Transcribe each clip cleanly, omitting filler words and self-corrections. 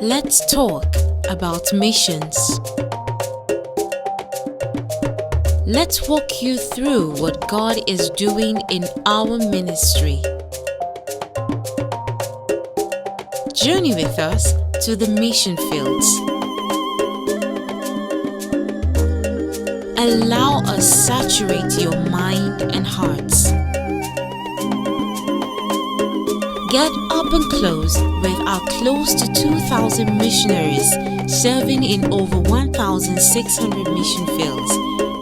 Let's talk about missions. Let's walk you through what God is doing in our ministry. Journey with us to the mission fields. Allow us saturate your mind and hearts. Get up and close with our close to 2,000 missionaries serving in over 1,600 mission fields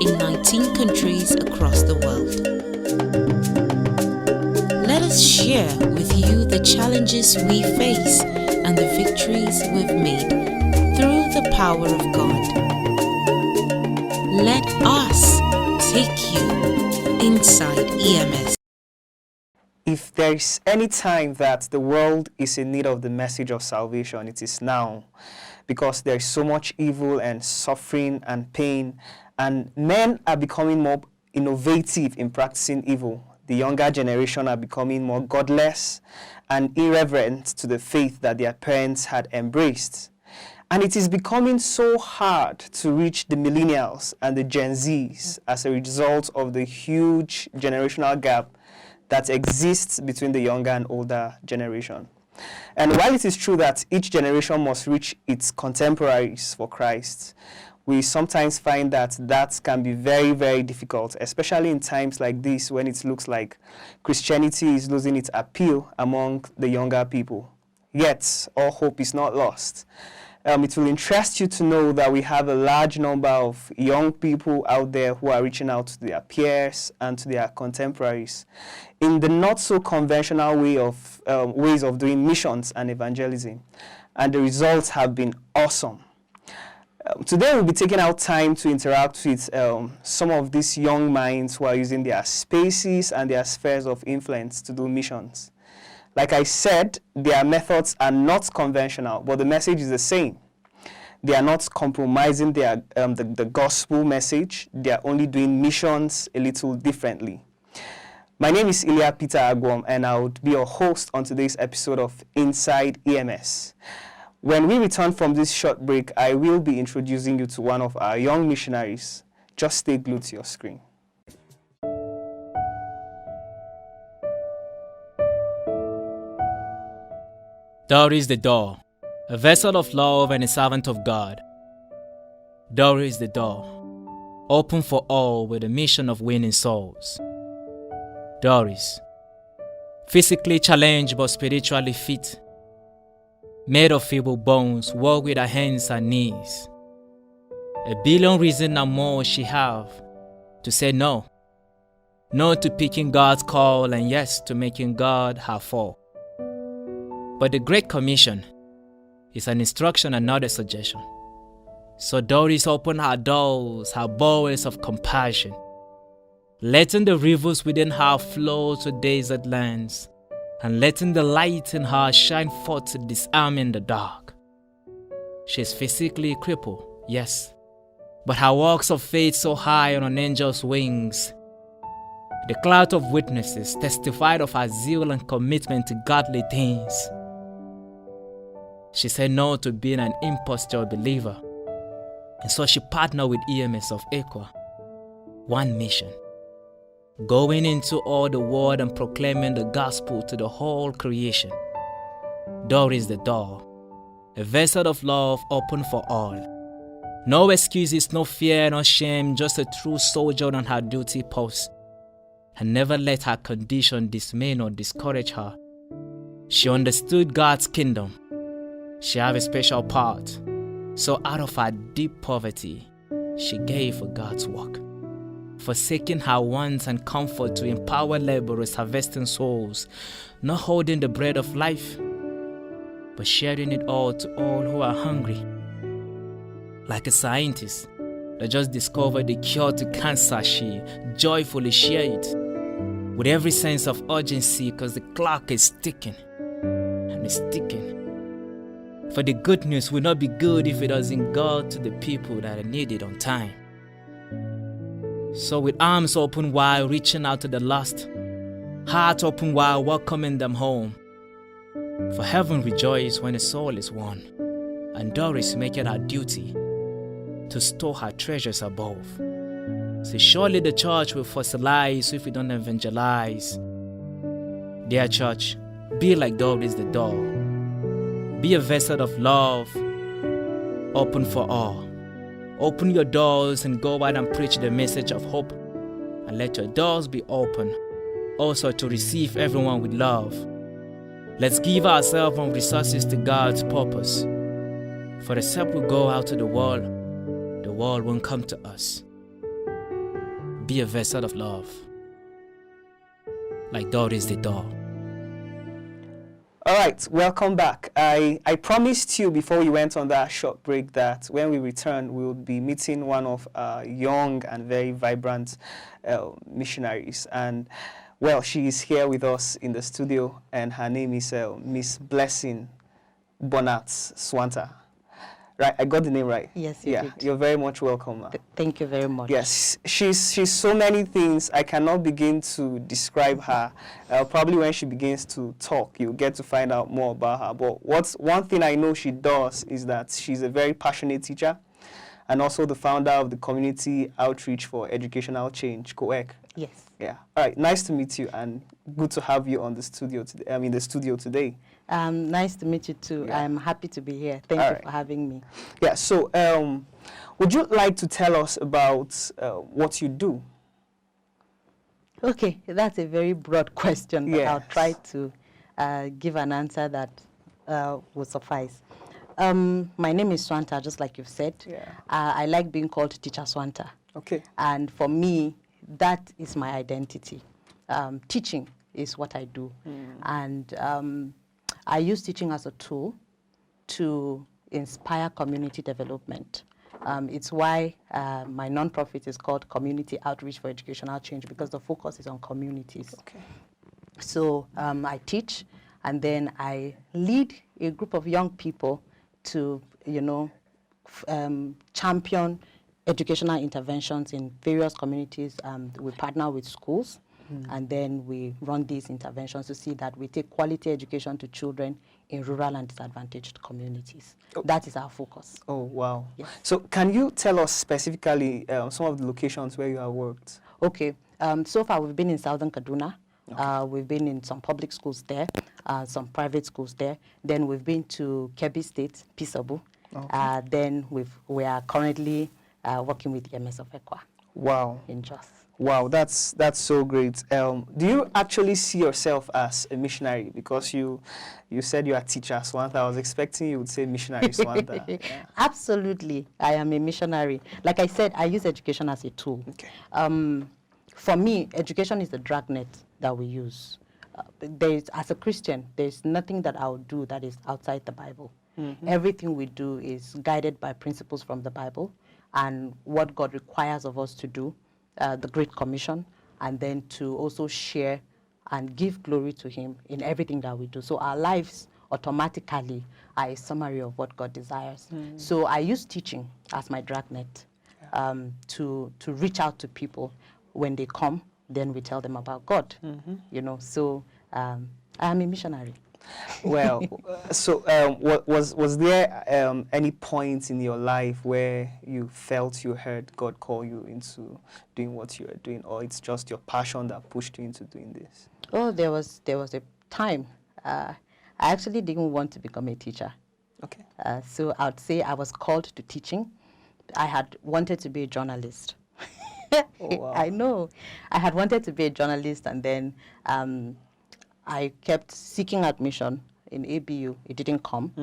in 19 countries across the world. Let us share with you the challenges we face and the victories we've made through the power of God. Let us take you inside EMS. If there is any time that the world is in need of the message of salvation, it is now, because there is so much evil and suffering and pain, and men are becoming more innovative in practicing evil. The younger generation are becoming more godless and irreverent to the faith that their parents had embraced. And it is becoming so hard to reach the millennials and the Gen Zs as a result of the huge generational gap that exists between the younger and older generation. And while it is true that each generation must reach its contemporaries for Christ, we sometimes find that that can be very, very difficult, especially in times like this when it looks like Christianity is losing its appeal among the younger people. Yet, all hope is not lost. It will interest you to know that we have a large number of young people out there who are reaching out to their peers and to their contemporaries in the not so conventional ways of doing missions and evangelism. And the results have been awesome. Today we'll be taking out time to interact with some of these young minds who are using their spaces and their spheres of influence to do missions. Like I said, their methods are not conventional, but the message is the same. They are not compromising the gospel message. They are only doing missions a little differently. My name is Peter Agwom, and I would be your host on today's episode of Inside EMS. When we return from this short break, I will be introducing you to one of our young missionaries. Just stay glued to your screen. Door is the door, a vessel of love and a servant of God. Door is the door, open for all with a mission of winning souls. Doris, physically challenged but spiritually fit, made of feeble bones, walk with her hands and knees. A billion reasons and more she have to say no. No to picking God's call and yes to making God her fall. But the Great Commission is an instruction and not a suggestion. So Doris opened her doors, her bowels of compassion, letting the rivers within her flow to desert lands, and letting the light in her shine forth, disarming the dark. She is physically crippled, yes, but her works of faith so high on an angel's wings. The cloud of witnesses testified of her zeal and commitment to godly things. She said no to being an impostor believer, and so she partnered with EMS of ECWA. One mission: going into all the world and proclaiming the gospel to the whole creation. Door is the door, a vessel of love open for all. No excuses, no fear, no shame, just a true soldier on her duty post. And never let her condition dismay or discourage her. She understood God's kingdom. She had a special part. So out of her deep poverty, she gave for God's work, forsaking her wants and comfort to empower laborers harvesting souls, not holding the bread of life, but sharing it all to all who are hungry. Like a scientist that just discovered the cure to cancer, she joyfully shared it with every sense of urgency, because the clock is ticking, and it's ticking. For the good news will not be good if it doesn't go to the people that need it on time. So with arms open wide, reaching out to the lost, heart open wide, welcoming them home. For heaven rejoices when a soul is won. and Doris make it her duty to store her treasures above. So surely the church will fossilize if we don't evangelize. Dear church, be like Doris the door. Be a vessel of love, open for all. Open your doors and go out and preach the message of hope, and let your doors be open also to receive everyone with love. Let's give ourselves and resources to God's purpose. For except we go out to the world won't come to us. Be a vessel of love, like Doris the door. All right, welcome back. I promised you before we went on that short break that when we return, we would be meeting one of our young and very vibrant missionaries. And, well, she is here with us in the studio, and her name is Miss Blessing Bonat Swanta. Right, I got the name right? Yes, you did. You're very much welcome. Thank you very much. Yes, she's so many things. I cannot begin to describe her. Probably when she begins to talk, you'll get to find out more about her. But one thing I know she does is that she's a very passionate teacher, and also the founder of the Community Outreach for Educational Change, COEC. Yes. Yeah. All right. Nice to meet you, and good to have you on the studio today. In the studio today. Nice to meet you too. Yeah. I'm happy to be here. Thank you for having me. Yeah. So, would you like to tell us about what you do? Okay, that's a very broad question, but Yes. I'll try to give an answer that will suffice. My name is Swanta, just like you've said. Yeah. I like being called Teacher Swanta. Okay. And for me, that is my identity. Teaching is what I do. And I use teaching as a tool to inspire community development. It's why my nonprofit is called Community Outreach for Educational Change, because the focus is on communities. Okay. So I teach, and then I lead a group of young people to, champion educational interventions in various communities. We partner with schools, and then we run these interventions to see that we take quality education to children in rural and disadvantaged communities. Oh. That is our focus. Oh, wow. Yes. So can you tell us specifically some of the locations where you have worked? Okay. So far, we've been in Southern Kaduna. Okay. We've been in some public schools there, some private schools there. Then we've been to Kebbi State, Peaceable. Okay. Then we are currently working with EMS of ECWA. Wow. In Jos. Wow, that's so great. Do you actually see yourself as a missionary? Because you said you are teacher Swanta. I was expecting you would say missionary Swanta. Yeah. Absolutely, I am a missionary. Like I said, I use education as a tool. Okay. For me, education is the dragnet that we use. As a Christian, there's nothing that I'll do that is outside the Bible. Mm-hmm. Everything we do is guided by principles from the Bible and what God requires of us to do. The Great Commission, and then to also share and give glory to Him in everything that we do. So our lives automatically are a summary of what God desires. So I use teaching as my dragnet to reach out to people. When they come, then we tell them about God. So I am a missionary. Well, so was there any point in your life where you felt you heard God call you into doing what you are doing, or it's just your passion that pushed you into doing this? Oh, there was a time. I actually didn't want to become a teacher. Okay. So I would say I was called to teaching. I had wanted to be a journalist. Oh, wow. I know. I had wanted to be a journalist, and then I kept seeking admission in ABU. It didn't come.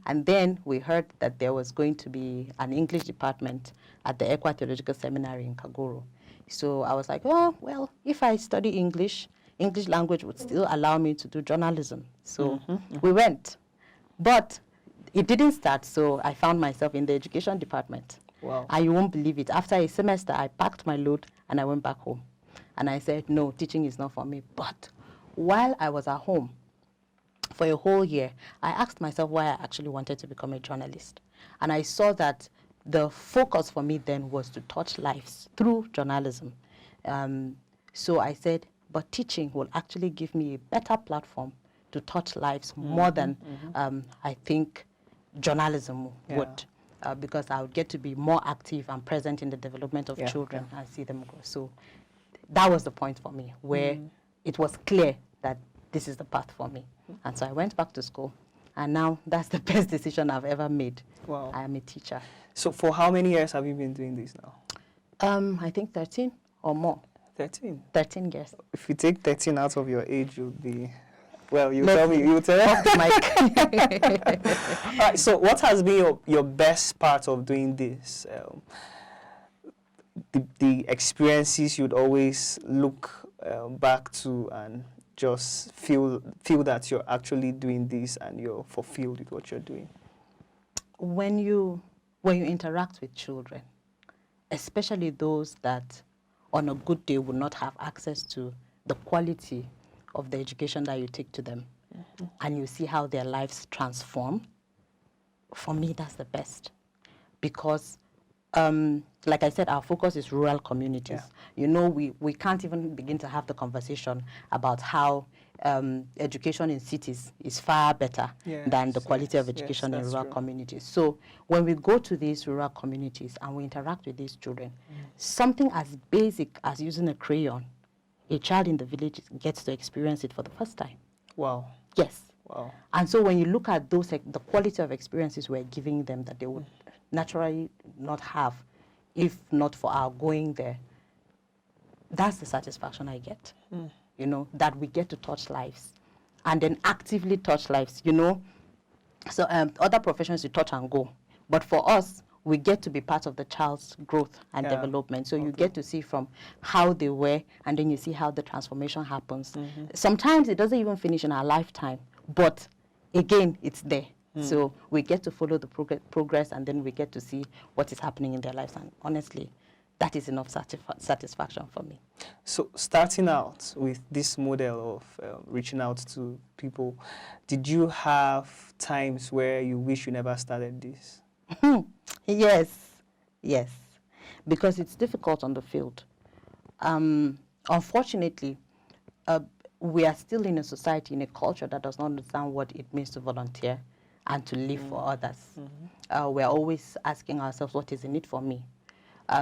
And then we heard that there was going to be an English department at the ECWA Theological Seminary in Kagoro. So I was like, oh, well, if I study English language would still allow me to do journalism. So we went. But it didn't start, so I found myself in the education department. Wow. And you won't believe it. After a semester, I packed my load and I went back home. And I said, no, teaching is not for me. But while I was at home for a whole year, I asked myself why I actually wanted to become a journalist. And I saw that the focus for me then was to touch lives through journalism. So I said, but teaching will actually give me a better platform to touch lives more than I think journalism would, because I would get to be more active and present in the development of Yeah, children and see them grow. So that was the point for me, where it was clear that this is the path for me. And so I went back to school, and now that's the best decision I've ever made. Wow. I am a teacher. So for how many years have you been doing this now? I think 13 or more. 13. 13 years. If you take 13 out of your age, you'll be, well, you Let's tell me, see. you tell Off the mic. All right, so what has been your best part of doing this? The experiences you'd always look back to and just feel that you're actually doing this and you're fulfilled with what you're doing. When you interact with children, especially those that on a good day would not have access to the quality of the education that you take to them, and you see how their lives transform, for me, that's the best. Because, like I said, our focus is rural communities. You know, we can't even begin to have the conversation about how education in cities is far better than the quality of education in rural communities. So when we go to these rural communities and we interact with these children, something as basic as using a crayon, a child in the village gets to experience it for the first time. Wow. Yes. Wow. And so when you look at those, the quality of experiences we're giving them that they would naturally not have if not for our going there, that's the satisfaction I get. You know, that we get to touch lives and then actively touch lives, you know. So other professions, you touch and go. But for us, we get to be part of the child's growth and development. So you get to see from how they were, and then you see how the transformation happens. Sometimes it doesn't even finish in our lifetime, but again, it's there. So we get to follow the progress, and then we get to see what is happening in their lives. And honestly, that is enough satisfaction for me. So starting out with this model of reaching out to people, did you have times where you wish you never started this? Yes, because it's difficult on the field. Unfortunately, we are still in a society, in a culture that does not understand what it means to volunteer and to live for others. We're always asking ourselves, what is in it for me?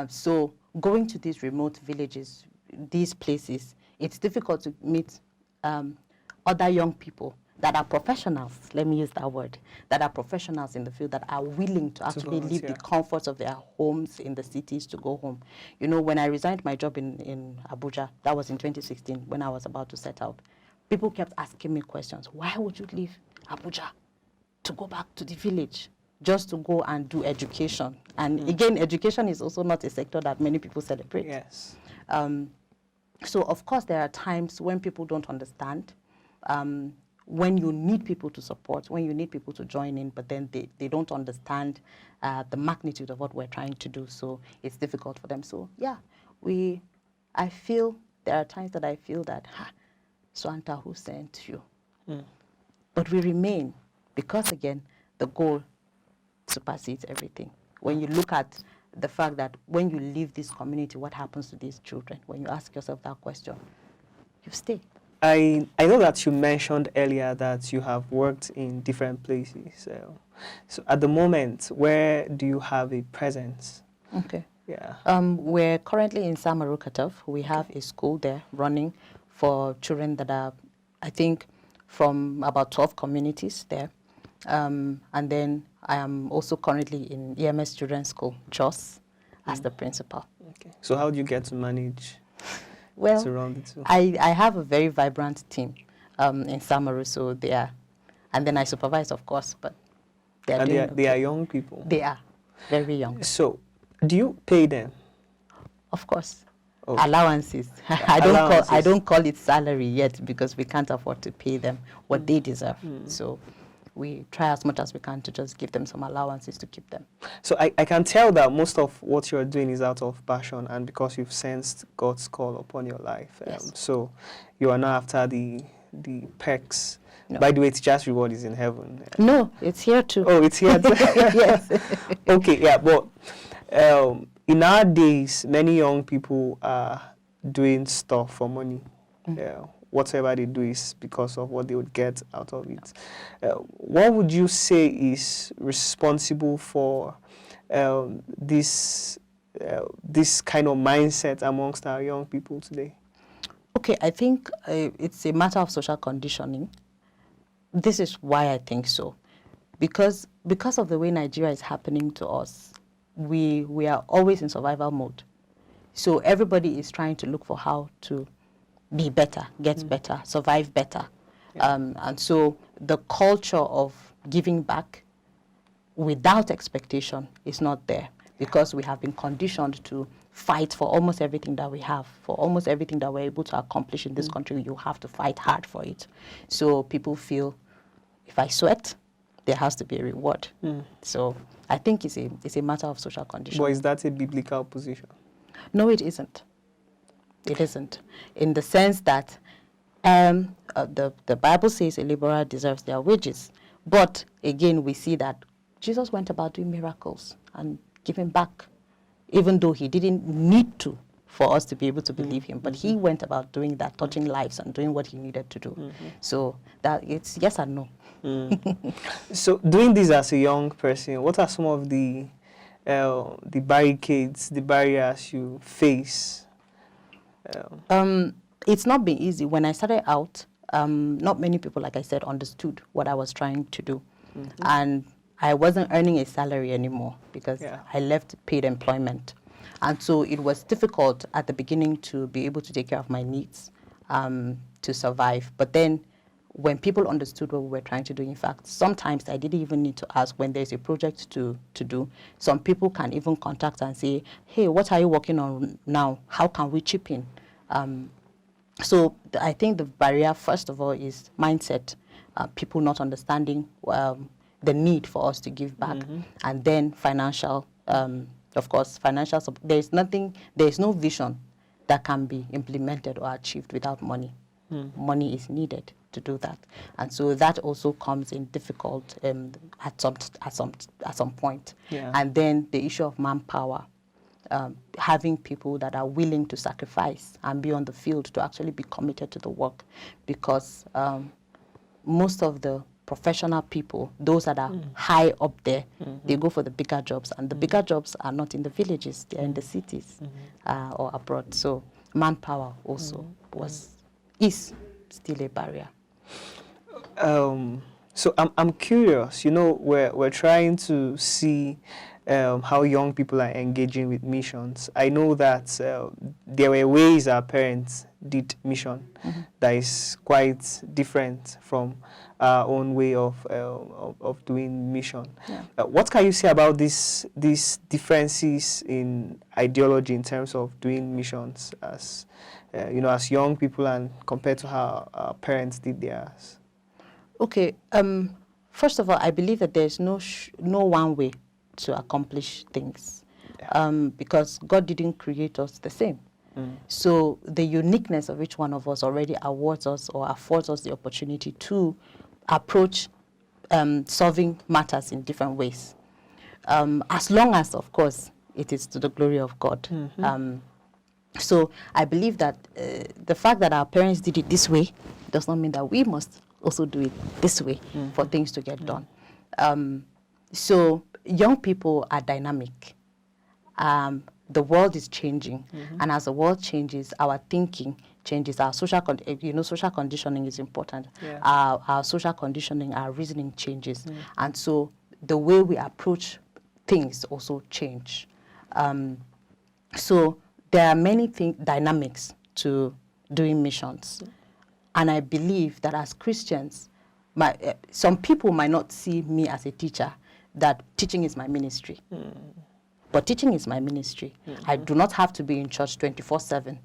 So going to these remote villages, these places, it's difficult to meet other young people that are professionals, let me use that word, that are professionals in the field, that are willing to actually leave the comforts of their homes in the cities to go home. You know, when I resigned my job in Abuja, that was in 2016, when I was about to set out, people kept asking me questions. Why would you leave Abuja to go back to the village, just to go and do education? And again, education is also not a sector that many people celebrate. Yes. So of course, there are times when people don't understand, when you need people to support, when you need people to join in, but then they don't understand the magnitude of what we're trying to do. So it's difficult for them. So yeah, I feel, there are times that I feel that, Swanta, who sent you? But we remain, because again, the goal supersedes everything. When you look at the fact that when you leave this community, what happens to these children? When you ask yourself that question, you stay. I know that you mentioned earlier that you have worked in different places. So at the moment, where do you have a presence? Okay. Yeah. We're currently in Samarukatov. We have a school there running for children that are, I think, from about 12 communities there. And then I am also currently in EMS Children's School, Jos, as the principal. Okay. So how do you get to manage well, to run the two? I have a very vibrant team in Samaru, so they are, and then I supervise, of course, but they are doing okay. They are young people? They are very young. So do you pay them? Of course. Oh. Allowances. I don't call it salary yet, because we can't afford to pay them what they deserve. So we try as much as we can to just give them some allowances to keep them. So I can tell that most of what you're doing is out of passion and because you've sensed God's call upon your life. Yes. So you are not after the perks. No. By the way, teacher's reward is in heaven. No, it's here too. Oh, it's here too? Yes. Okay, yeah, but in our days, many young people are doing stuff for money. whatever they do is because of what they would get out of it. What would you say is responsible for this kind of mindset amongst our young people today? Okay, I think it's a matter of social conditioning. This is why I think so. Because of the way Nigeria is happening to us, we are always in survival mode. So everybody is trying to look for how to be better, get better, survive better. Yeah. And so the culture of giving back without expectation is not there, because we have been conditioned to fight for almost everything that we have, for almost everything that we're able to accomplish in this country. You have to fight hard for it. So people feel, if I sweat, there has to be a reward. So I think it's a matter of social conditioning. But is that a biblical position? No, it isn't. It isn't. In the sense that the Bible says a laborer deserves their wages. But again, we see that Jesus went about doing miracles and giving back, even though he didn't need to for us to be able to believe him. But he went about doing that, touching lives and doing what he needed to do. So that it's yes and no. So doing this as a young person, what are some of the barricades, the barriers you face? It's not been easy. When I started out, not many people, like I said, understood what I was trying to do. And I wasn't earning a salary anymore because I left paid employment. And so it was difficult at the beginning to be able to take care of my needs, to survive. But then when people understood what we were trying to do, in fact, sometimes I didn't even need to ask when there's a project to do. Some people can even contact and say, hey, what are you working on now? How can we chip in? So I think the barrier, first of all, is mindset. People not understanding the need for us to give back. And then financial, of course, financial support. There's no vision that can be implemented or achieved without money. Money is needed to do that, and so that also comes in difficult at some point. And then the issue of manpower, having people that are willing to sacrifice and be on the field to actually be committed to the work, because most of the professional people, those that are high up there, they go for the bigger jobs, and the bigger jobs are not in the villages; they're in the cities or abroad. So manpower also is still a barrier. So I'm curious. You know, we're trying to see how young people are engaging with missions. I know that there were ways our parents did mission that is quite different from our own way of doing mission. What can you say about these differences in ideology in terms of doing missions as as young people and compared to how our parents did theirs? Okay. First of all, I believe that there's no one way to accomplish things, because God didn't create us the same. So the uniqueness of each one of us already awards us or affords us the opportunity to approach solving matters in different ways, as long as, of course, it is to the glory of God. So I believe that the fact that our parents did it this way does not mean that we must also do it this way for things to get done. So young people are dynamic. The world is changing, and as the world changes, our thinking changes. Our social conditioning is important. Our social conditioning, our reasoning changes, and so the way we approach things also change. So there are many dynamics to doing missions, and I believe that as Christians, some people might not see me as a teacher, that teaching is my ministry. But teaching is my ministry. I do not have to be in church 24/7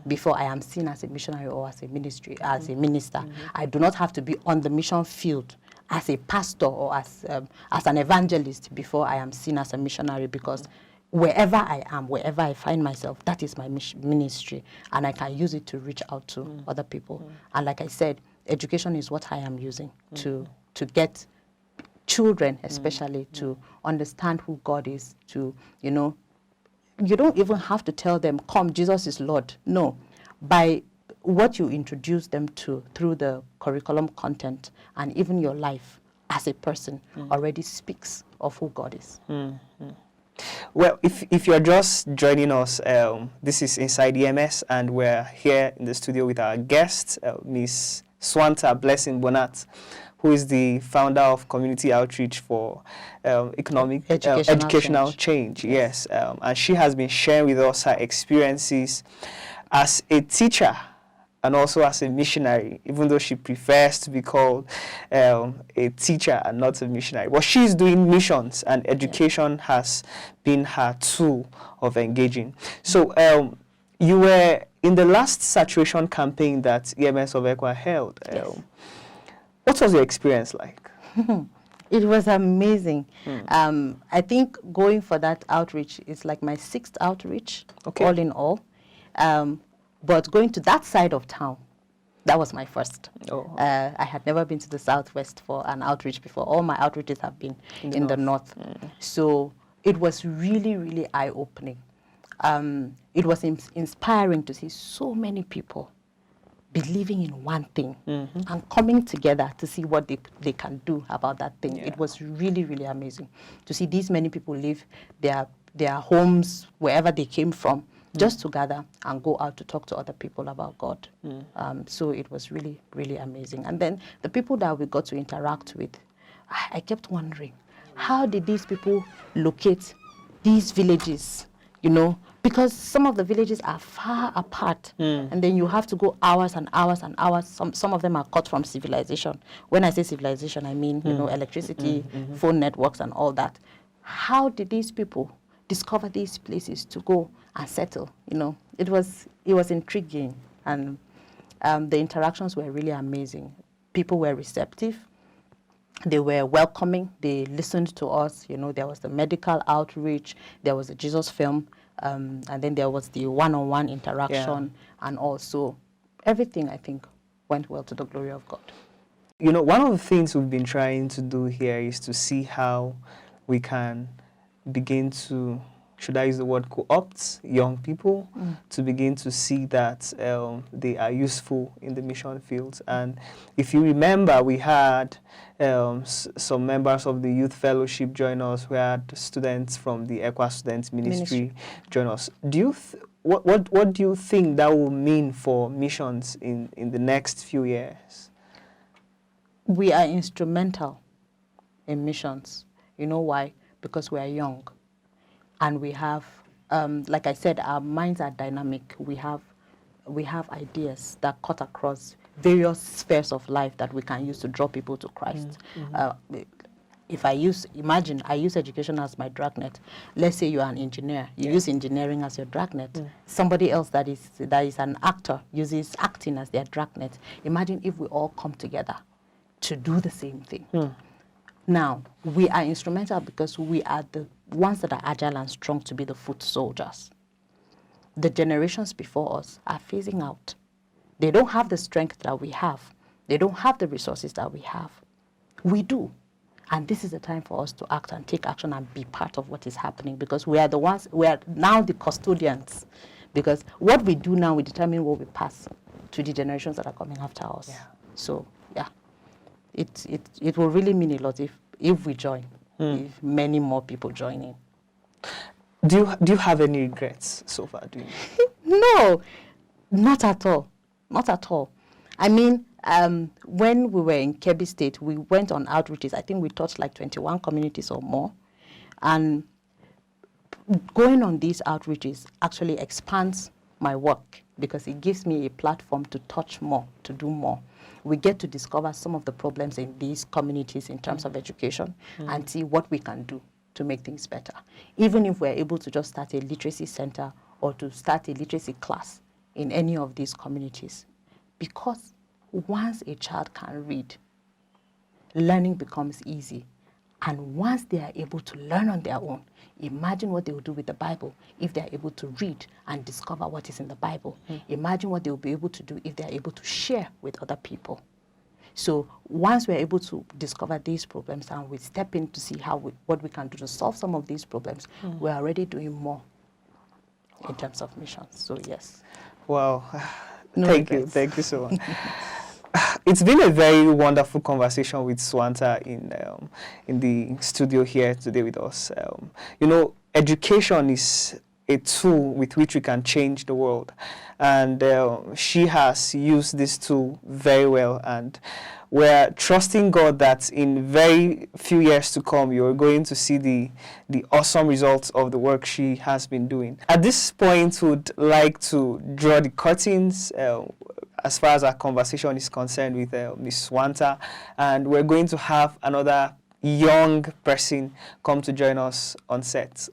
before I am seen as a missionary or as a minister. I do not have to be on the mission field as a pastor or as an evangelist before I am seen as a missionary, because wherever I am, wherever I find myself, that is my ministry, and I can use it to reach out to other people. And like I said, education is what I am using to get children, especially, to understand who God is. To, you don't even have to tell them, come, Jesus is Lord. No, by what you introduce them to through the curriculum content and even your life as a person already speaks of who God is. Well, if you're just joining us, this is Inside EMS, and we're here in the studio with our guest, Miss Swanta Blessing Bonat, who is the founder of Community Outreach for Educational Change. Yes, and she has been sharing with us her experiences as a teacher and also as a missionary, even though she prefers to be called a teacher and not a missionary. But she's doing missions, and education has been her tool of engaging. So you were in the last saturation campaign that EMS of ECWA held. What was your experience like? It was amazing. I think going for that outreach is like my 6th outreach, all in all. But going to that side of town, that was my first. I had never been to the Southwest for an outreach before. All my outreaches have been in the North. So it was really, really eye-opening. It was inspiring to see so many people believing in one thing and coming together to see what they can do about that thing. It was really, really amazing to see these many people leave their homes, wherever they came from, just to gather and go out to talk to other people about God. So it was really, really amazing. And then the people that we got to interact with, I kept wondering, how did these people locate these villages, you know? Because some of the villages are far apart, and then you have to go hours and hours and hours. Some of them are cut from civilization. When I say civilization, I mean, you know, electricity, phone networks and all that. How did these people discover these places to go and settle? You know, it was intriguing, and the interactions were really amazing. People were receptive. They were welcoming. They listened to us. You know, there was the medical outreach. There was a Jesus film. And then there was the one-on-one interaction, and also everything, I think, went well to the glory of God. You know, one of the things we've been trying to do here is to see how we can begin to, should I use the word, co-opt young people to begin to see that they are useful in the mission fields. And if you remember, we had some members of the Youth Fellowship join us. We had students from the ECWA Students Ministry join us. Do you what do you think that will mean for missions in the next few years? We are instrumental in missions. You know why? Because we are young. And we have, like I said, our minds are dynamic. We have ideas that cut across various spheres of life that we can use to draw people to Christ. If I use education as my dragnet. Let's say you are an engineer. You use engineering as your dragnet. Somebody else that is an actor uses acting as their dragnet. Imagine if we all come together to do the same thing. Now, we are instrumental because we are the ones that are agile and strong to be the foot soldiers. The generations before us are phasing out. They don't have the strength that we have. They don't have the resources that we have. We do. And this is the time for us to act and take action and be part of what is happening, because we are the ones, we are now the custodians. Because what we do now will determine what we pass to the generations that are coming after us. So, it will really mean a lot if we join, if many more people join in. Do you have any regrets so far doing it? No, not at all. Not at all. I mean, when we were in Kebbi State, we went on outreaches. I think we touched like 21 communities or more. And going on these outreaches actually expands my work, because it gives me a platform to touch more, to do more. We get to discover some of the problems in these communities in terms of education and see what we can do to make things better. Even if we're able to just start a literacy center or to start a literacy class in any of these communities. Because once a child can read, learning becomes easy. And once they are able to learn on their own, imagine what they will do with the Bible if they are able to read and discover what is in the Bible. Imagine what they will be able to do if they are able to share with other people. So once we're able to discover these problems and we step in to see what we can do to solve some of these problems, we're already doing more in terms of missions. So yes. Well, No Thank you. regrets. Thank you so much. It's been a very wonderful conversation with Swanta in the studio here today with us. Education is a tool with which we can change the world, and she has used this tool very well, and we're trusting God that in very few years to come, you're going to see the awesome results of the work she has been doing. At this point, would like to draw the curtains as far as our conversation is concerned with Ms. Swanta, and we're going to have another young person come to join us on set.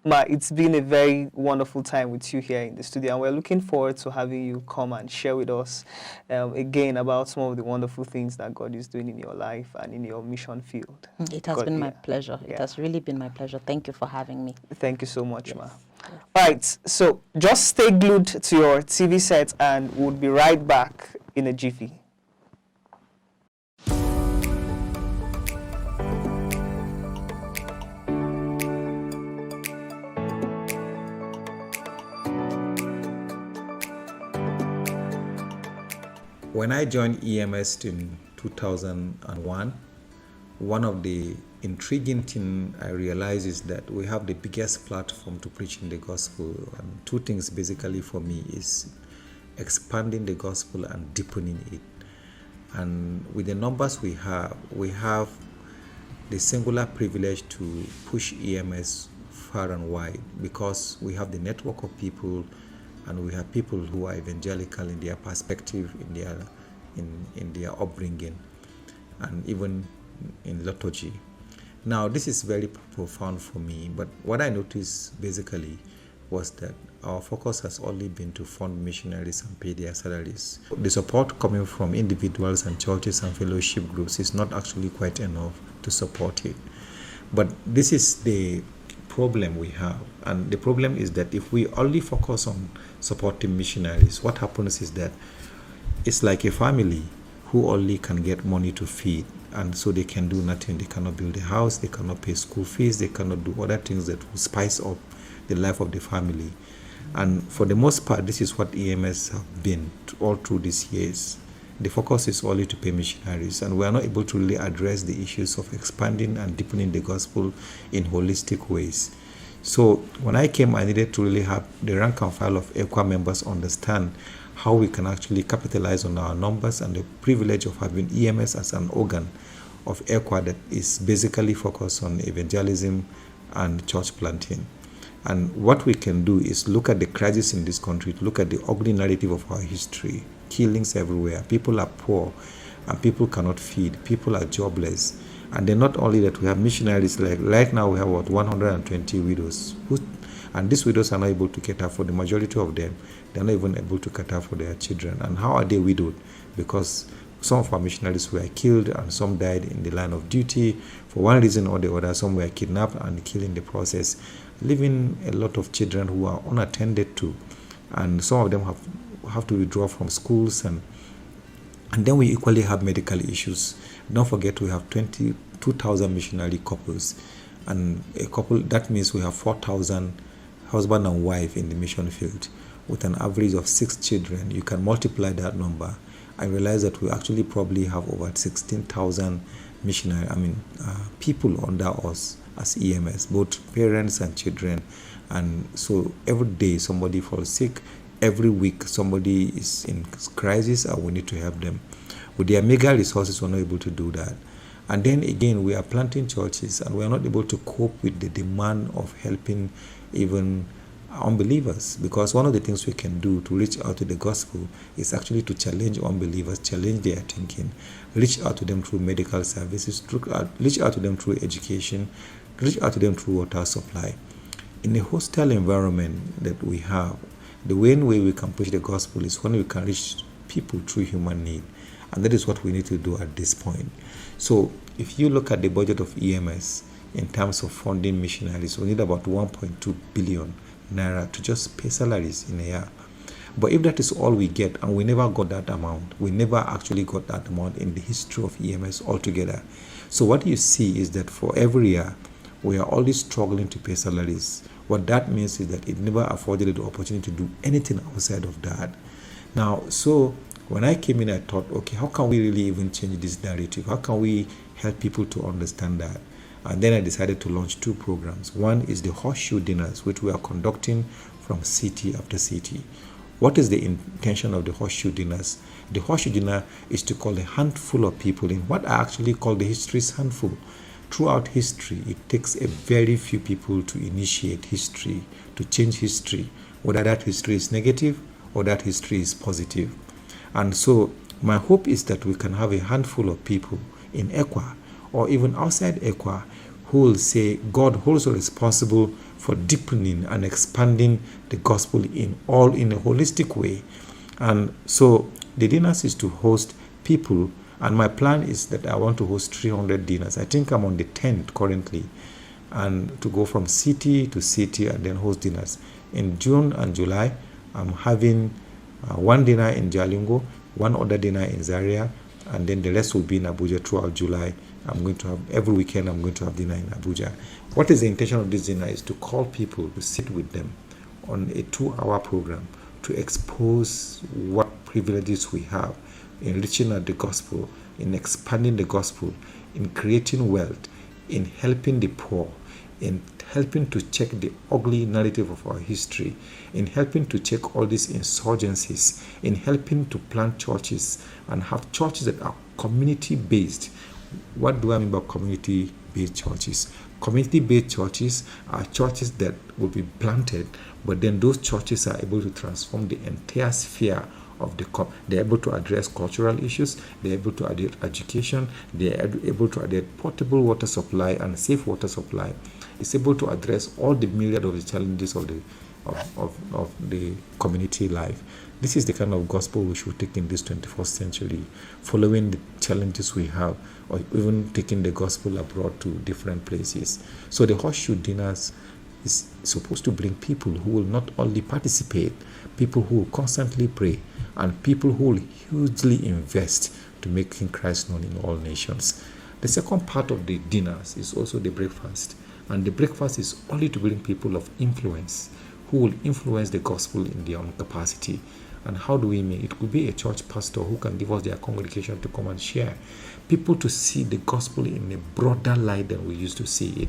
Ma, it's been a very wonderful time with you here in the studio, and we're looking forward to having you come and share with us again about some of the wonderful things that God is doing in your life and in your mission field. It has been my pleasure. It has really been my pleasure. Thank you for having me. Thank you so much, Yes. Ma. All right, so just stay glued to your TV set, and we'll be right back in a jiffy. When I joined EMS in 2001, one of the intriguing things I realized is that we have the biggest platform to preaching the gospel. And two things basically for me is expanding the gospel and deepening it. And with the numbers we have the singular privilege to push EMS far and wide because we have the network of people, and we have people who are evangelical in their perspective, in their upbringing, and even in liturgy. Now, this is very profound for me, but what I noticed basically was that our focus has only been to fund missionaries and pay their salaries. The support coming from individuals and churches and fellowship groups is not actually quite enough to support it. But this is the problem we have, and the problem is that if we only focus on supporting missionaries, what happens is that it's like a family who only can get money to feed, and so they can do nothing. They cannot build a house, they cannot pay school fees, they cannot do other things that will spice up the life of the family. And for the most part, this is what EMS have been all through these years. The focus is only to pay missionaries, and we are not able to really address the issues of expanding and deepening the gospel in holistic ways. So when I came, I needed to really have the rank and file of ECWA members understand how we can actually capitalize on our numbers and the privilege of having EMS as an organ of ECWA that is basically focused on evangelism and church planting. And what we can do is look at the crisis in this country, look at the ugly narrative of our history, killings everywhere, people are poor, and people cannot feed, people are jobless. And then not only that, we have missionaries, like right now we have about 120 widows, and these widows are not able to cater for the majority of them. They're not even able to cater for their children. And how are they widowed? Because some of our missionaries were killed and some died in the line of duty for one reason or the other. Some were kidnapped and killed in the process, leaving a lot of children who are unattended to. And some of them have to withdraw from schools, and then we equally have medical issues. Don't forget, we have 22,000 missionary couples, and a couple, that means we have 4,000 husband and wife in the mission field with an average of 6 children. You can multiply that number. I realize that we actually probably have over 16,000 people under us as EMS, both parents and children. And so every day somebody falls sick, every week somebody is in crisis, and we need to help them. With their meager resources, we're not able to do that. And then again, we are planting churches, and we are not able to cope with the demand of helping even unbelievers, because one of the things we can do to reach out to the gospel is actually to challenge unbelievers, challenge their thinking, reach out to them through medical services, reach out to them through education, reach out to them through water supply. In a hostile environment that we have, the main way we can push the gospel is when we can reach people through human need, and that is what we need to do at this point. So if you look at the budget of EMS in terms of funding missionaries, we need about 1.2 billion naira to just pay salaries in a year. But if that is all we get, and we never got that amount, we never actually got that amount in the history of EMS altogether. So what you see is that for every year, we are always struggling to pay salaries. What that means is that it never afforded the opportunity to do anything outside of that. Now, so when I came in, I thought, okay, how can we really even change this narrative? How can we help people to understand that? And then I decided to launch 2 programs. One is the horseshoe dinners, which we are conducting from city after city. What is the intention of the horseshoe dinners? The horseshoe dinner is to call a handful of people in what I actually call the history's handful. Throughout history, it takes a very few people to initiate history, to change history, whether that history is negative or that history is positive. And so my hope is that we can have a handful of people in ECWA or even outside ECWA who will say God holds us responsible for deepening and expanding the gospel in a holistic way. And so the dinners is to host people, and my plan is that I want to host 300 dinners. I think I'm on the 10th currently, and to go from city to city and then host dinners. In June and July, I'm having 1 dinner in Jalingo, 1 other dinner in Zaria, and then the rest will be in Abuja throughout July. I'm going to have, every weekend I'm going to have dinner in Abuja. What is the intention of this dinner is to call people, to sit with them on a 2-hour program to expose what privileges we have in reaching out the gospel, in expanding the gospel, in creating wealth, in helping the poor, in helping to check the ugly narrative of our history, in helping to check all these insurgencies, in helping to plant churches and have churches that are community-based. What do I mean by community-based churches? Community-based churches are churches that will be planted, but then those churches are able to transform the entire sphere of the they're able to address cultural issues, they're able to address education, they're able to address portable water supply and safe water supply. It's able to address all the myriad of the challenges of the community life. This is the kind of gospel we should take in this 21st century, following the challenges we have, or even taking the gospel abroad to different places. So the horseshoe dinners is supposed to bring people who will not only participate, people who will constantly pray, and people who will hugely invest to making Christ known in all nations. The second part of the dinners is also the breakfast. And the breakfast is only to bring people of influence who will influence the gospel in their own capacity. And how do we mean? It could be a church pastor who can give us their congregation to come and share. People to see the gospel in a broader light than we used to see it.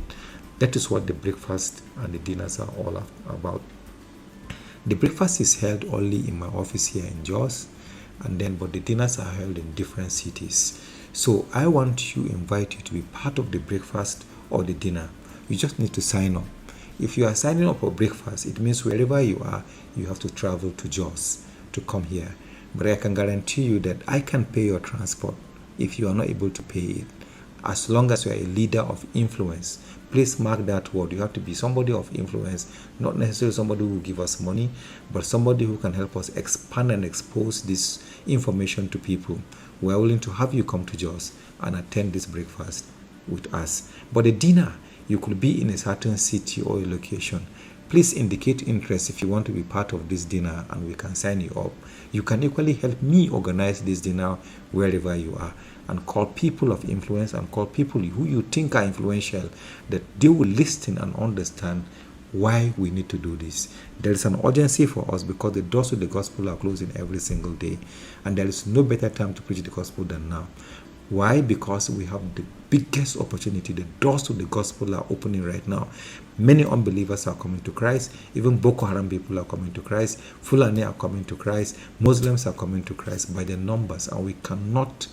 That is what the breakfast and the dinners are all about. The breakfast is held only in my office here in Jos, but the dinners are held in different cities. So I want to invite you to be part of the breakfast or the dinner. You just need to sign up. If you are signing up for breakfast, it means wherever you are, you have to travel to Jos to come here. But I can guarantee you that I can pay your transport if you are not able to pay it. As long as you are a leader of influence, please mark that word. You have to be somebody of influence, not necessarily somebody who will give us money, but somebody who can help us expand and expose this information to people. We are willing to have you come to Jos and attend this breakfast with us. But the dinner, you could be in a certain city or a location. Please indicate interest if you want to be part of this dinner and we can sign you up. You can equally help me organize this dinner wherever you are, and call people of influence and call people who you think are influential, that they will listen and understand why we need to do this. There is an urgency for us because the doors to the gospel are closing every single day, and there is no better time to preach the gospel than now. Why? Because we have the biggest opportunity. The doors to the gospel are opening right now. Many unbelievers are coming to Christ. Even Boko Haram people are coming to Christ. Fulani are coming to Christ. Muslims are coming to Christ by the numbers, and we cannot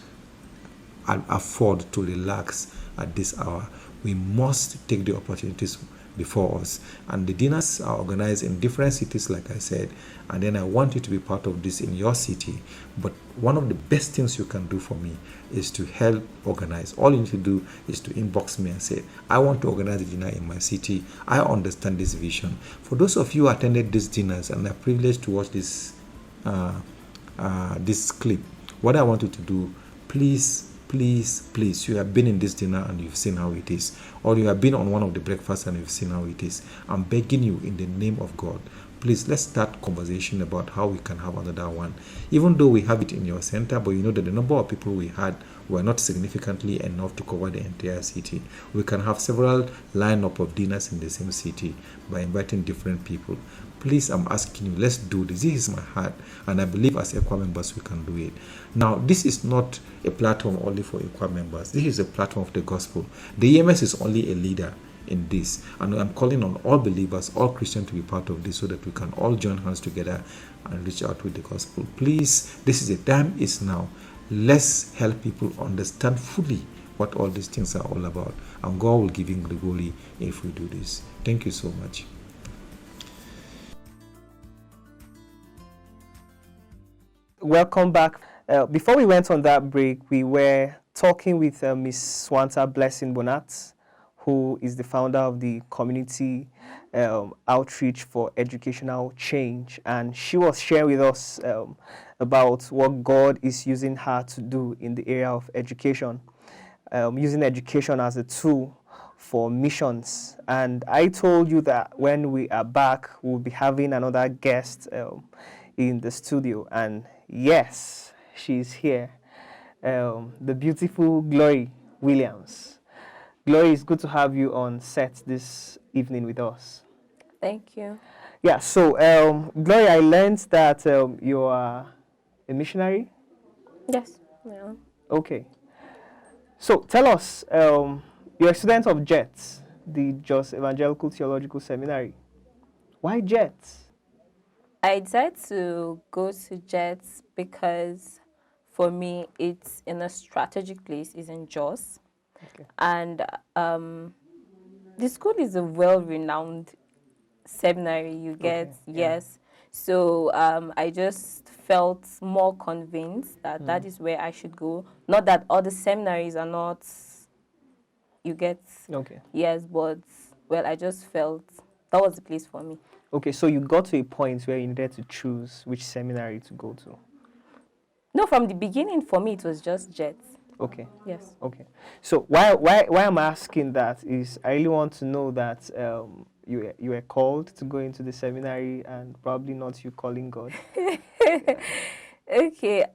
afford to relax at this hour. We must take the opportunities before us. And the dinners are organized in different cities, like I said, and then I want you to be part of this in your city. But one of the best things you can do for me is to help organize. All you need to do is to inbox me and say, I want to organize a dinner in my city. I understand this vision. For those of you who attended these dinners and are privileged to watch this this clip, what I want you to do, please, you have been in this dinner and you've seen how it is, or you have been on one of the breakfasts and you've seen how it is. I'm begging you in the name of God, please, let's start conversation about how we can have another one. Even though we have it in your center, but you know that the number of people we had were not significantly enough to cover the entire city. We can have several lineup of dinners in the same city by inviting different people. Please, I'm asking you, let's do this. This is my heart, and I believe as ECWA members we can do it. Now, this is not a platform only for ECWA members. This is a platform of the gospel. The EMS is only a leader in this, and I'm calling on all believers, all Christians to be part of this so that we can all join hands together and reach out with the gospel. Please, this is the time is now. Let's help people understand fully what all these things are all about, and God will give him the glory if we do this. Thank you so much. Welcome back. Before we went on that break, we were talking with Ms. Swanta Blessing Bonat, who is the founder of the Community Outreach for Educational Change. And she was sharing with us about what God is using her to do in the area of education, using education as a tool for missions. And I told you that when we are back, we'll be having another guest in the studio. And yes, she's here, the beautiful Glory Williams. Glory, it's good to have you on set this evening with us. Thank you. Yeah, so Glory, I learned that you are a missionary. Yes. Yeah. Okay. So tell us, you're a student of JETS, the Jos Evangelical Theological Seminary. Why JETS? I decided to go to JETS because for me it's in a strategic place, it's in Jos. Okay. And the school is a well-renowned seminary, you get, Okay, yeah. yes. So I just felt more convinced that that is where I should go. Not that other seminaries are not, you get, Okay. yes, but, well, I just felt that was the place for me. Okay, so you got to a point where you needed to choose which seminary to go to. No, from the beginning, for me, it was just JETS. Okay. Yes. Okay. So why I'm asking that is I really want to know that you were called to go into the seminary and probably not you calling God. Okay.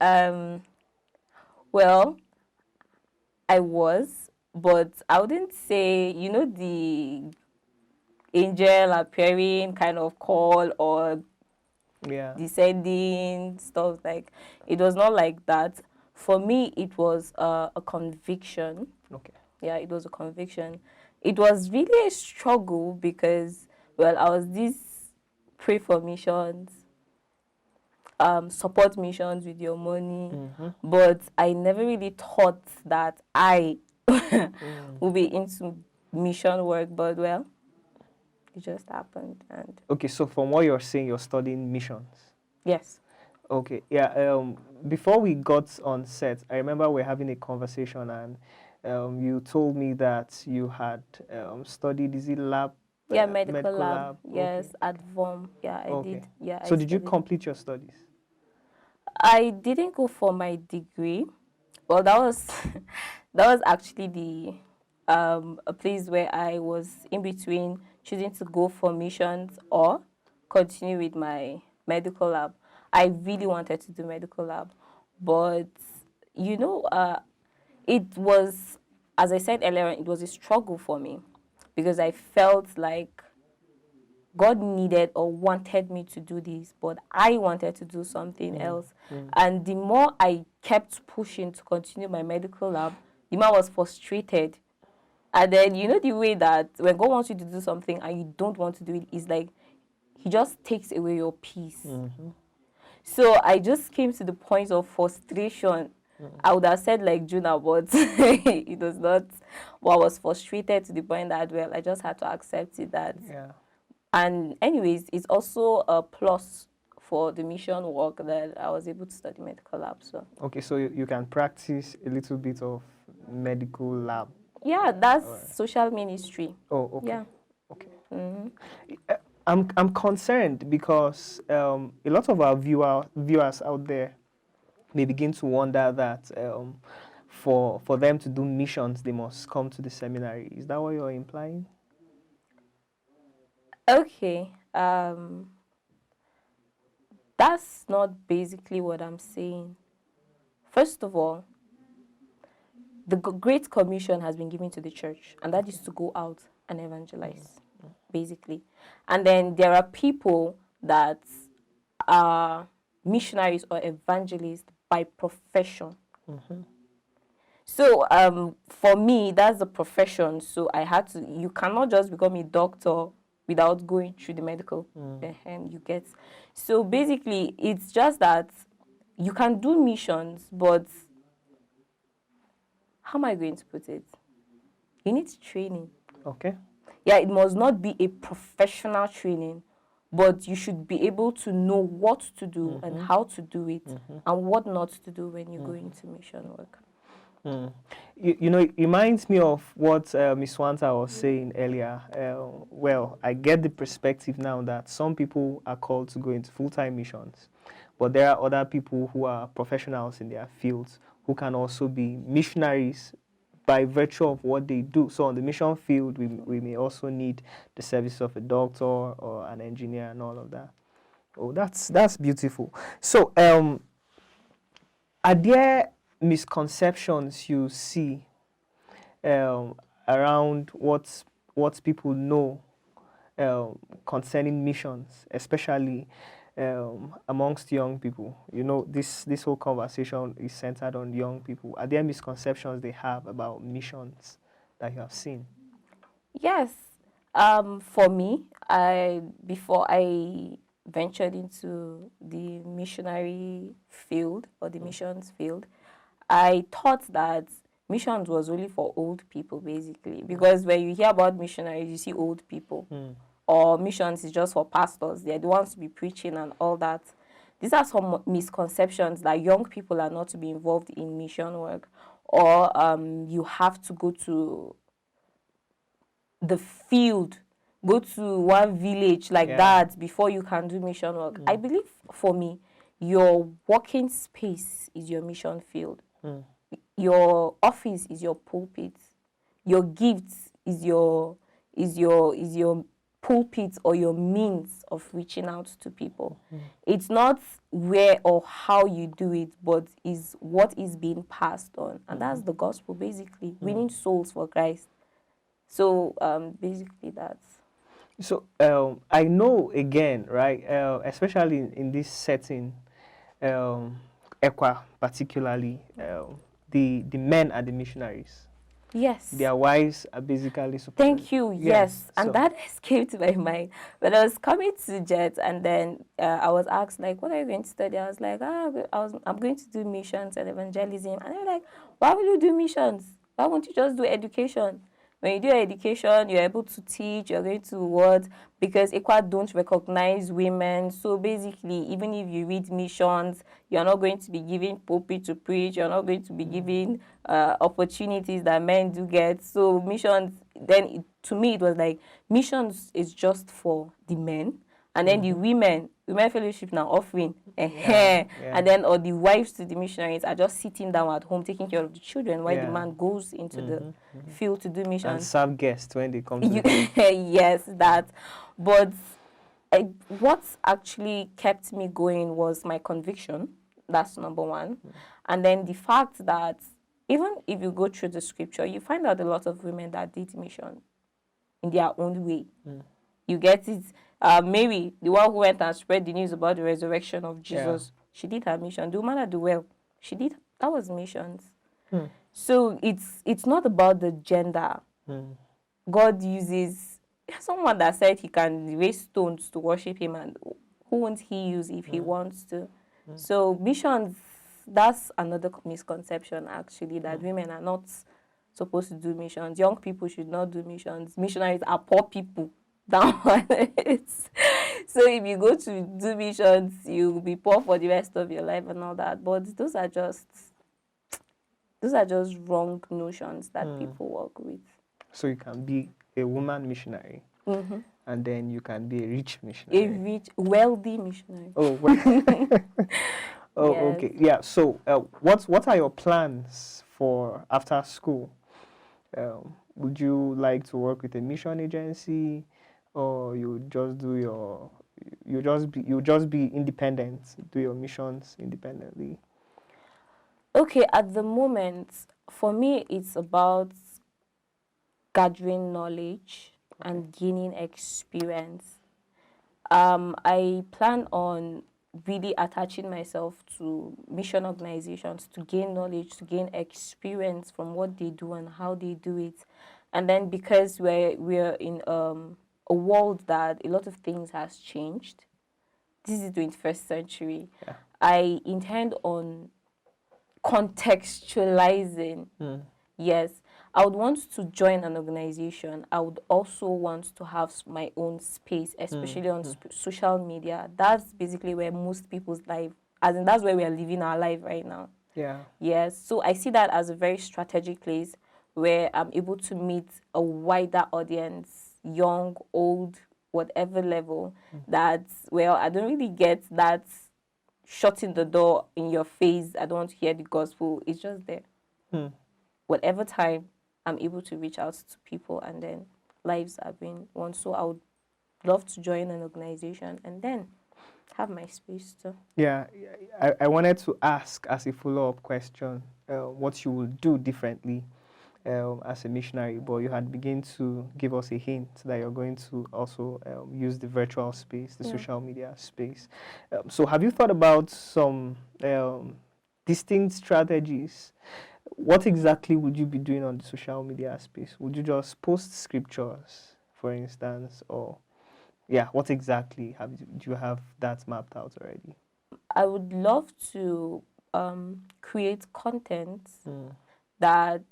Well, I was, but I wouldn't say, the angel appearing kind of call or Yeah. descending stuff, like it was not like that. For me, it was a conviction. Okay. Yeah, it was a conviction. It was really a struggle because, well, I was this pray for missions, support missions with your money, but I never really thought that I would be into mission work, but, well, it just happened. And Okay, so from what you're saying, you're studying missions. yes. Okay, yeah. Before we got on set, I remember we were having a conversation, and you told me that you had studied, is it lab? Yeah, medical lab. Okay. Yes, at VOM. Yeah, I Okay. did. Yeah. So I did you studied. complete your studies? I didn't go for my degree. Well, that was that was actually the a place where I was in between choosing to go for missions or continue with my medical lab. I really wanted to do medical lab, but it was, as I said earlier, it was a struggle for me because I felt like God needed or wanted me to do this, but I wanted to do something else. And the more I kept pushing to continue my medical lab, the more I was frustrated. And then, the way that when God wants you to do something and you don't want to do it, it's like He just takes away your peace. So I just came to the point of frustration. I would have said like Jonah, but it was not. Well, I was frustrated to the point that, well, I just had to accept it that. Yeah. And anyways, it's also a plus for the mission work that I was able to study medical lab. So Okay, so you can practice a little bit of medical lab. yeah, that's social ministry. Oh, okay. Yeah. Okay. I'm concerned because a lot of our viewers out there may begin to wonder that for them to do missions, they must come to the seminary. Is that what you're implying? Okay. That's not basically what I'm saying. First of all, the Great Commission has been given to the church, and that is to go out and evangelize, basically. And then there are people that are missionaries or evangelists by profession. So for me, that's the profession. So I had to, you cannot just become a doctor without going through the medical. You get. So basically, it's just that you can do missions, but how am I going to put it? You need training. Okay. Yeah, it must not be a professional training, but you should be able to know what to do and how to do it and what not to do when you go into mission work. You know, it reminds me of what Miss Wanta was saying earlier. Well, I get the perspective now that some people are called to go into full-time missions, but there are other people who are professionals in their fields who can also be missionaries by virtue of what they do. So on the mission field, we may also need the service of a doctor or an engineer and all of that. Oh, that's beautiful. So are there misconceptions you see around what people know concerning missions, especially amongst young people? You know, this whole conversation is centered on young people. Are there misconceptions they have about missions that you have seen? Yes. For me, before I ventured into the missionary field or the missions field, I thought that missions was only for old people, basically. Because when you hear about missionaries, you see old people. Or missions is just for pastors. They're the ones to be preaching and all that. These are some misconceptions that young people are not to be involved in mission work. Or you have to go to the field, go to one village like that before you can do mission work. I believe for me, your working space is your mission field. Your office is your pulpit. Your gifts is your pulpit or your means of reaching out to people. It's not where or how you do it, but is what is being passed on. And that's the gospel, basically, winning souls for Christ. So basically that's. So I know again, right, especially in this setting, ECWA particularly, the men are the missionaries. Yes. Their wives are basically supposed. Thank you. Yes. And so that escaped my mind. When I was coming to JET, and then I was asked, like, what are you going to study? I was like, I'm going to do missions and evangelism. And they're like, why will you do missions? Why won't you just do education? When you do education, you're able to teach, you're going to what? Because ECWA don't recognize women. So basically, even if you read missions, you're not going to be given pulpit to preach. You're not going to be given opportunities that men do get. So missions, then to me, it was like missions is just for the men. And then the women fellowship now offering, and then or the wives to the missionaries are just sitting down at home taking care of the children while the man goes into the field to do missions. And serve guests when they come Yes, that. But what actually kept me going was my conviction. That's number one. And then the fact that even if you go through the scripture, you find out a lot of women that did mission in their own way. You get it? Mary, the one who went and spread the news about the resurrection of Jesus, she did her mission. The woman at the well, she did. That was missions. So it's not about the gender. God uses someone that said he can raise stones to worship him, and who won't he use if he wants to? So missions, that's another misconception actually, that women are not supposed to do missions. Young people should not do missions. Missionaries are poor people. Down on it. So if you go to do missions, you'll be poor for the rest of your life and all that. But those are just wrong notions that people work with. So you can be a woman missionary, and then you can be a rich missionary. A rich, wealthy missionary. Oh, well. Oh, Yes. okay. Yeah. So, what are your plans for after school? Would you like to work with a mission agency, or you just be independent, do your missions independently? Okay, at the moment, for me, it's about gathering knowledge and gaining experience. I plan on really attaching myself to mission organizations to gain knowledge, to gain experience from what they do and how they do it. And then because we're in a world that a lot of things has changed, this is 21st century. Yeah. I intend on contextualizing. Yes, I would want to join an organization. I would also want to have my own space, especially on social media. That's basically where most people's life, as in that's where we are living our life right now. Yeah. Yes, so I see that as a very strategic place where I'm able to meet a wider audience, young, old, whatever level. That's, well, I don't really get that shutting the door in your face. I don't want to hear the gospel. It's just there. Whatever time I'm able to reach out to people, and then lives are being won. So I would love to join an organization and then have my space too. Yeah, I wanted to ask as a follow-up question what you would do differently as a missionary, but you had begun to give us a hint that you're going to also use the virtual space, the social media space. So have you thought about some distinct strategies? What exactly would you be doing on the social media space? Would you just post scriptures, for instance, or yeah, what exactly do you have that mapped out already? I would love to create content that,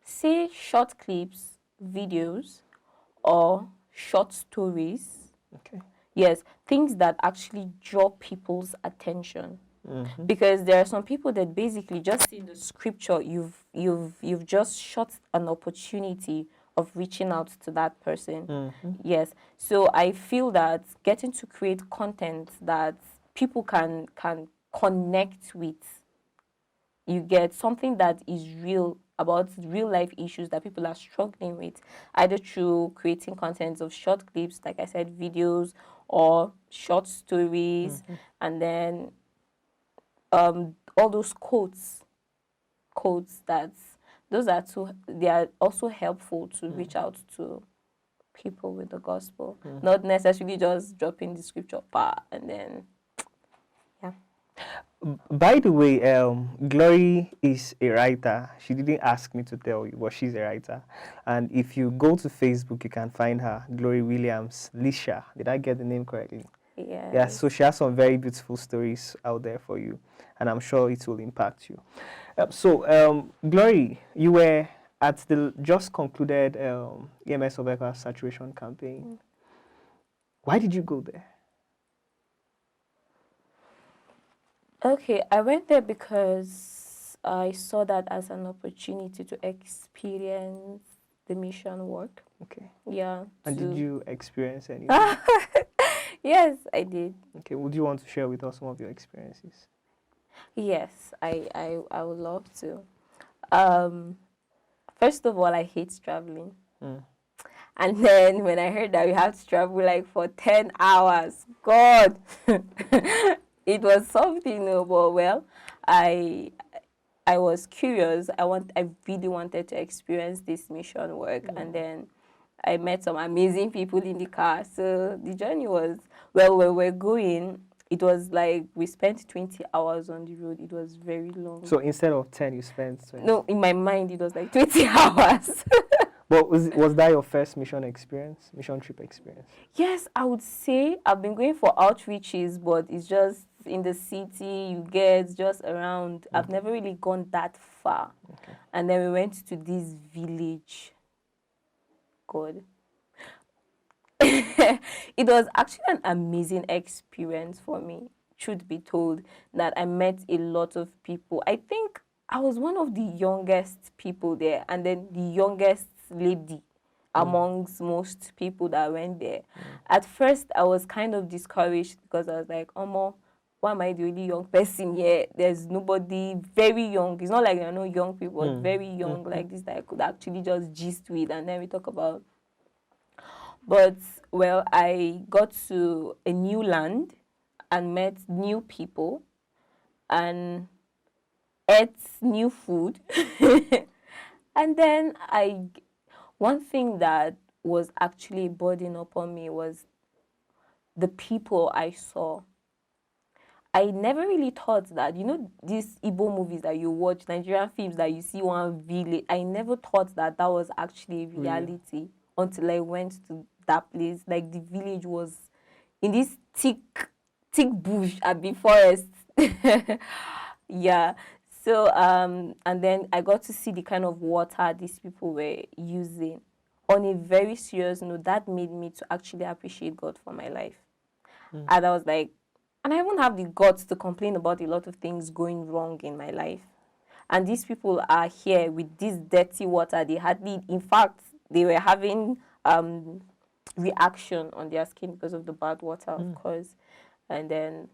say, short clips, videos, or short stories. Okay. Yes, things that actually draw people's attention. Because there are some people that basically just in the scripture, you've just shot an opportunity of reaching out to that person. Yes, so I feel that getting to create content that people can connect with, you get something that is real, about real life issues that people are struggling with, either through creating content of short clips, like I said, videos or short stories, and then all those quotes that those are they are also helpful to reach out to people with the gospel, not necessarily just dropping the scripture part and then yeah. By the way, Glory is a writer. She didn't ask me to tell you, but she's a writer. And if you go to Facebook, you can find her, Glory Williams Lisha. Did I get the name correctly? Yeah, so she has some very beautiful stories out there for you, and I'm sure it will impact you. Glory, you were at the just concluded EMS of ECWA saturation campaign. Why did you go there? Okay, I went there because I saw that as an opportunity to experience the mission work. Okay. Yeah. And did you experience anything? Yes, I did. Okay, would you want to share with us some of your experiences? Yes, I would love to. First of all, I hate traveling. And then when I heard that we have to travel like for 10 hours, God, it was something, but well, I was curious. I really wanted to experience this mission work, and then I met some amazing people in the car. So the journey was, well, where we're going, it was like we spent 20 hours on the road. It was very long. So instead of 10, you spent 20? No, in my mind, it was like 20 hours. But was that your first mission trip experience? Yes, I would say I've been going for outreaches, but it's just in the city, you get just around. I've never really gone that far. Okay. And then we went to this village. God. It was actually an amazing experience for me, truth be told, that I met a lot of people. I think I was one of the youngest people there, and then the youngest lady amongst most people that went there. At first, I was kind of discouraged because I was like, why am I the only young person here? There's nobody very young. It's not like there are no young people, but very young like this that I could actually just gist with, and then we talk about. But, well, I got to a new land and met new people and ate new food. And then one thing that was actually burden upon me was the people I saw. I never really thought that, these Igbo movies that you watch, Nigerian films that you see one village, I never thought that that was actually reality until I went to that place. Like, the village was in this thick bush at the forest. Yeah. So, and then I got to see the kind of water these people were using. On a very serious note, that made me to actually appreciate God for my life. And I was like, and I won't have the guts to complain about a lot of things going wrong in my life. And these people are here with this dirty water. They hardly, in fact, they were having reaction on their skin because of the bad water, of course. And then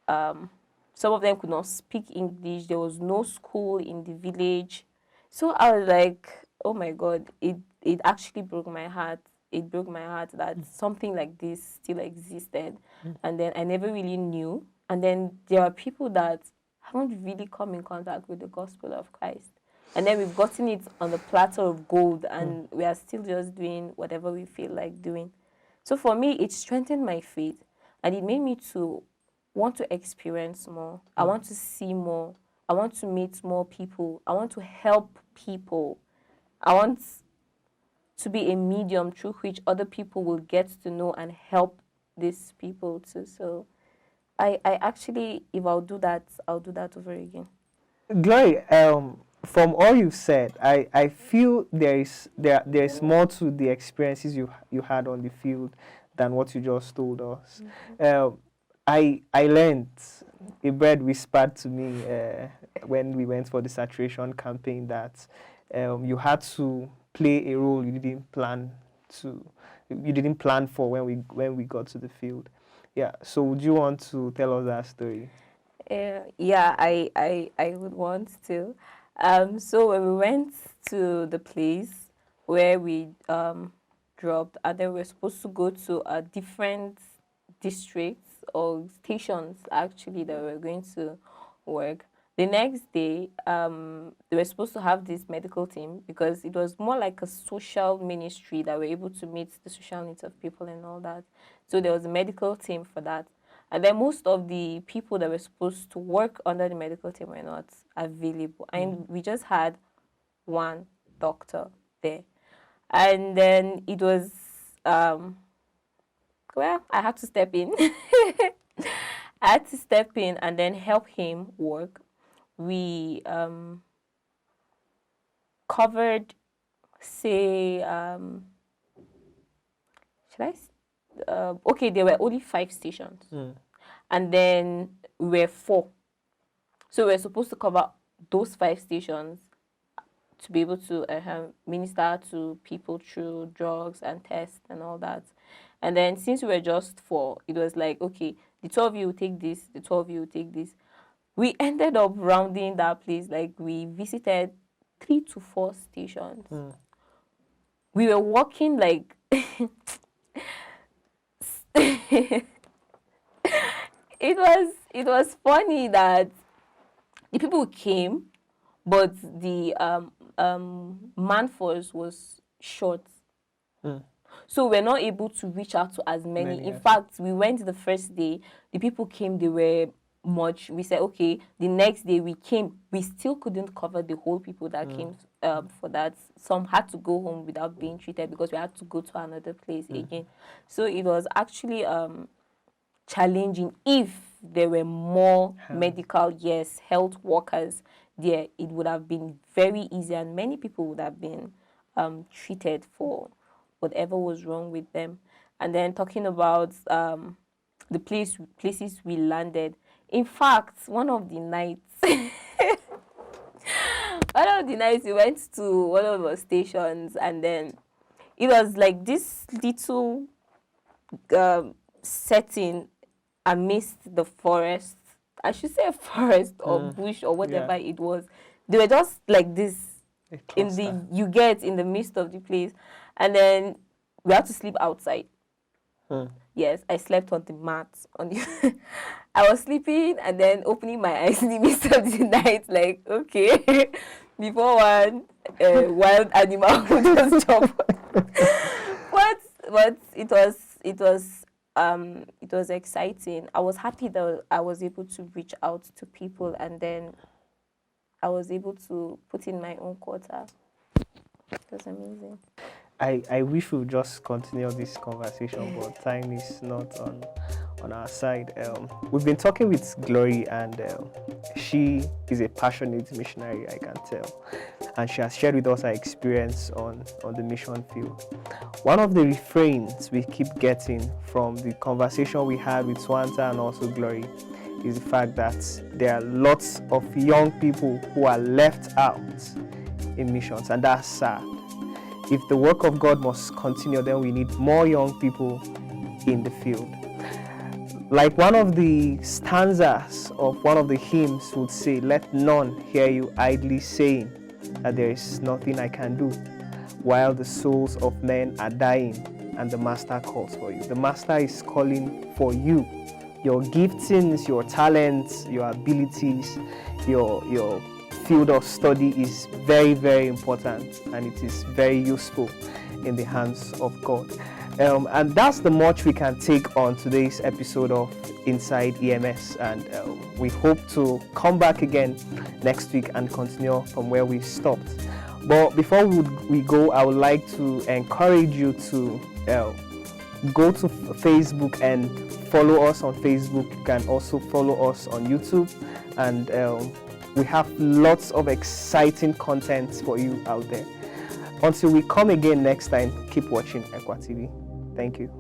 some of them could not speak English. There was no school in the village. So I was like, oh my God, it actually broke my heart. It broke my heart that something like this still existed. And then I never really knew. And then there are people that haven't really come in contact with the gospel of Christ. And then we've gotten it on the platter of gold, and we are still just doing whatever we feel like doing. So for me, it strengthened my faith, and it made me to want to experience more. I want to see more. I want to meet more people. I want to help people. I want to be a medium through which other people will get to know and help these people too. So I actually, if I'll do that over again. Glory, from all you've said, I feel there's more to the experiences you had on the field than what you just told us. I learned, a bird whispered to me when we went for the saturation campaign that you had to play a role you didn't plan for when we got to the field. Yeah. So would you want to tell us that story? Yeah, I would want to. So when we went to the place where we dropped, and then we were supposed to go to a different districts or stations actually that we were going to work. The next day, they were supposed to have this medical team because it was more like a social ministry that were able to meet the social needs of people and all that. So there was a medical team for that. And then most of the people that were supposed to work under the medical team were not available. And we just had one doctor there. And then it was, well, I had to step in. I had to step in and then help him work. We covered, say, okay, there were only 5 stations. And then we were 4. So we were supposed to cover those 5 stations to be able to minister to people through drugs and tests and all that. And then since we were just 4, it was like, okay, the 2 of you will take this, the 2 of you will take this. We ended up rounding that place, like we visited 3 to 4 stations. We were walking like it was funny that the people came, but the man force was short. So we're not able to reach out to as many. In fact, we went the first day, the people came, they were much. We said, okay, the next day we came, we still couldn't cover the whole people that came for that. Some had to go home without being treated because we had to go to another place again. So it was actually challenging. If there were more medical, health workers there, it would have been very easy and many people would have been treated for whatever was wrong with them. And then talking about the places we landed. In fact, one of the nights we went to one of our stations, and then it was like this little setting amidst the forest. I should say a forest or bush or whatever it was. They were just like this in the midst of the place, and then we had to sleep outside. Yes, I slept on the mat. I was sleeping and then opening my eyes in the midst of the night, like, okay, before one wild animal would just jump. But it was it was exciting. I was happy that I was able to reach out to people, and then I was able to put in my own quota. It was amazing. I wish we would just continue this conversation, but time is not on our side. We've been talking with Glory, and she is a passionate missionary, I can tell. And she has shared with us her experience on the mission field. One of the refrains we keep getting from the conversation we had with Swanta and also Glory is the fact that there are lots of young people who are left out in missions, and that's sad. If the work of God must continue, then we need more young people in the field. Like one of the stanzas of one of the hymns would say, "Let none hear you idly saying that there is nothing I can do, while the souls of men are dying and the Master calls for you." The Master is calling for you. Your giftings, your talents, your abilities, your field of study is very, very important, and it is very useful in the hands of God. And that's the much we can take on today's episode of Inside EMS, and we hope to come back again next week and continue from where we stopped. But before we go, I would like to encourage you to go to Facebook and follow us on Facebook. You can also follow us on YouTube, and we have lots of exciting content for you out there. Until we come again next time, keep watching ECWA TV. Thank you.